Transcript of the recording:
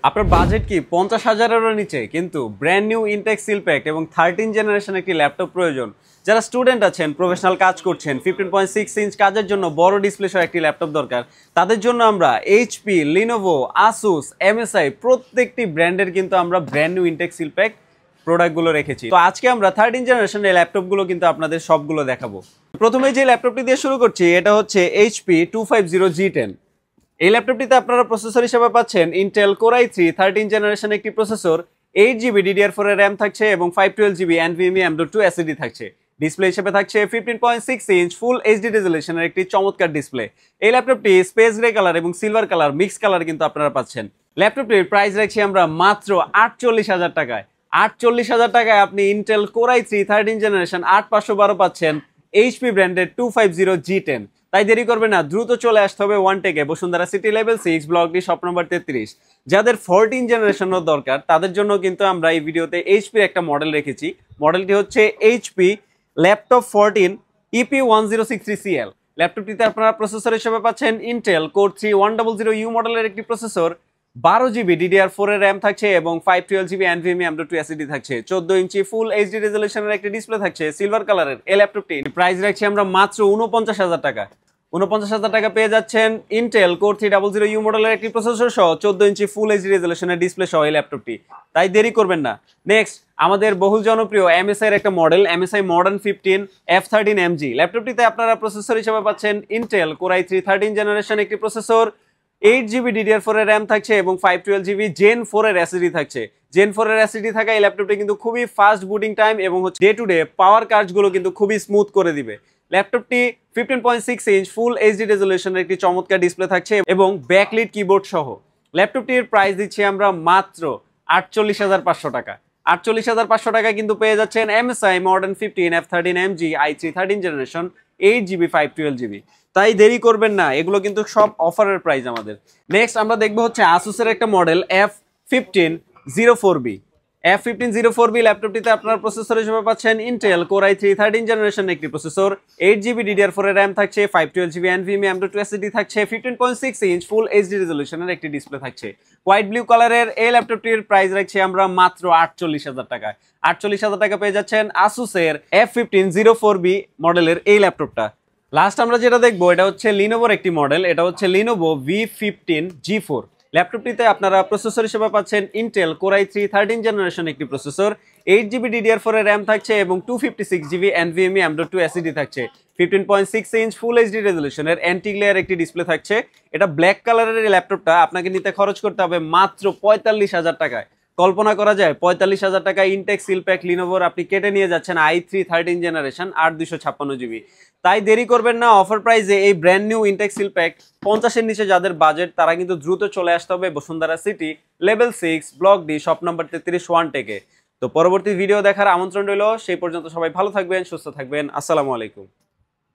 আপনার বাজেট কি 50,000-এরও নিচে কিন্তু ব্র্যান্ড নিউ ইনটেক সিলপ্যাক্ট এবং 13 জেনারেশন একটি ল্যাপটপ প্রয়োজন? যারা স্টুডেন্ট আছেন, প্রফেশনাল কাজ করছেন, 15.6 ইঞ্চ কাজের জন্য বড় ডিসপ্লে সহ একটি ল্যাপটপ দরকার, তাদের জন্য আমরা এইচপি, লিনোভো, আসুস, এমএসআই প্রত্যেকটি ব্র্যান্ডের কিন্তু আমরা ব্র্যান্ড নিউ ইনটেক সিলপ্যাক্ট প্রোডাক্টগুলো রেখেছি। তো আজকে আমরা 13 জেনারেশনের ল্যাপটপগুলো কিন্তু আপনাদের সবগুলো দেখাবো। প্রথমে যে ল্যাপটপটি দিয়ে শুরু করছি এটা হচ্ছে এইচপি 250G10। এই ল্যাপটপটিতে আপনারা প্রসেসর হিসেবে পাচ্ছেন ইন্টেল কোর i3 13 জেনারেশন একটি প্রসেসর, 8GB DDR4 এর র্যাম থাকছে এবং 512GB NVMe M.2 SSD থাকছে। ডিসপ্লে হিসেবে থাকছে 15.6 ইঞ্চ ফুল এইচডি রেজোলিউশনের একটি চমৎকার ডিসপ্লে। এই ল্যাপটপটি স্পেস গ্রে কালার এবং সিলভার কালার মিক্স কালার কিন্তু আপনারা পাচ্ছেন। ল্যাপটপটির প্রাইস রাখছি আমরা মাত্র 48,000 টাকায়। 48,000 টাকায় আপনি ইন্টেল কোর i3 13 জেনারেশন 8512 পাচ্ছেন এইচপি ব্র্যান্ডের 250G10। তাই দেরি করবে না, দ্রুত চলে আসতে হবে ওয়ানটেকে, Bashundhara city level 6, block D, shop number 33। যাদের 14 জেনারেশনের দরকার তাদের জন্য কিন্তু আমরা এই ভিডিওতে এইচপির একটা মডেল রেখেছি। মডেলটি হচ্ছে এইচপি ল্যাপটপ 14 EP1063CL। ল্যাপটপটিতে আপনারা প্রসেসর হিসেবে পাচ্ছেন ইন্টেল কোর 3100U মডেলের একটি প্রসেসর, 12GB DDR4 এর র্যাম থাকছে এবং 512GB NVMe M.2 SSD থাকছে। 14 ইঞ্চি ফুল এইচডি রেজোলিউশনের একটি ডিসপ্লে থাকছে সিলভার কালারের। এই ল্যাপটপটি প্রাইস রাখছি আমরা মাত্র 49,000 টাকা। 49,000 টাকা পেয়ে যাচ্ছেন ইন্টেল কোর 300U মডেলের একটি প্রসেসর সহ 14 ইঞ্চি ফুল এইচডি রেজোলিউশনের ডিসপ্লে সহ এই ল্যাপটপটি। তাই দেরি করবেন না। নেক্সট আমাদের বহুল জনপ্রিয় এমএসআই এর একটা মডেল, MSI Modern 15 F13MG। ল্যাপটপটিতে আপনারা প্রসেসর হিসেবে পাচ্ছেন ইন্টেল কোর i3 13 জেনারেশন একটি প্রসেসর, 8GB DDR4 এর র্যাম থাকছে এবং 512GB Gen 4 এর SSD থাকছে। Gen 4 এর SSD থাকা এই ল্যাপটপটি কিন্তু খুবই ফাস্ট বুটিং টাইম এবং হচ্ছে ডে টু ডে পাওয়ার কাজগুলো কিন্তু খুবই স্মুথ করে দিবে। ল্যাপটপটি 15.6 ইঞ্চ ফুল এইচডি রেজোলিউশনের একটি চমৎকার ডিসপ্লে থাকছে এবং ব্যাকলিট কিবোর্ড সহ। ল্যাপটপটির প্রাইস দিচ্ছি আমরা মাত্র 48,500 টাকা। 48,500 টাকা কিন্তু পেয়ে যাচ্ছেন MSI Modern 15 F13MG i3 13 generation 8GB 512GB। তাই দেরি করবেন না, এগুলো কিন্তু সব অফারের প্রাইস আমাদের। নেক্সট আমরা দেখবো হচ্ছে আসুসের একটা মডেল F1504B। F1504B ল্যাপটপটিতে আপনার প্রসেসর হিসেবে পাচ্ছেন ইন্টেল কোর i3 13 জেনারেশন একটি প্রসেসর, 8GB DDR4 এর র্যাম থাকছে, 512GB NVMe M.2 SSD থাকছে, 15.6 ইঞ্চ ফুল এইচডি রেজোলিউশনের একটি ডিসপ্লে থাকছে। হোয়াইট ব্লু কালারের এই ল্যাপটপটির প্রাইস রাখছি আমরা মাত্র 48,000 টাকায়। 48,000 টাকা পেয়ে যাচ্ছেন আসুসের F1504B মডেলের এই ল্যাপটপটা। লাস্ট আমরা যেটা দেখবো এটা হচ্ছে লিনোভোর একটি মডেল, এটা হচ্ছে লিনোভো V15G4। ল্যাপটপটিতে আপনারা প্রসেসর হিসেবে পাচ্ছেন ইন্টেল কোর i3 13 জেনারেশন একটি প্রসেসর, 8GB DDR4 এর র্যাম থাকছে এবং 256GB NVMe M.2 SSD থাকছে। 15.6 ইঞ্চ ফুল এইচডি রেজোলিউশনের অ্যান্টি গ্লেয়ার একটি ডিসপ্লে থাকছে। এটা ব্ল্যাক কালারের এই ল্যাপটপটা আপনাকে নিতে খরচ করতে হবে মাত্র 45,000 টাকায়। কল্পনা করা যায় 45,000 টাকা ইনটেক সিলপ্যাক লিনোভোর আপনি কেটে নিয়ে যাচ্ছেন i3 13 জেনারেশন 8,256GB। তাই দেরি করবেন না, অফার প্রাইসে এই ব্র্যান্ড নিউ ইনটেক সিলপ্যাক 50-এর নিচে যাদের বাজেট তারা কিন্তু দ্রুত চলে আসতে হবে Bashundhara city level 6, block D, shop number 33 ওয়ানটেকে। তো পরবর্তী ভিডিও দেখার আমন্ত্রণ রইল। সেই পর্যন্ত সবাই ভালো থাকবেন, সুস্থ থাকবেন। আসসালামু আলাইকুম।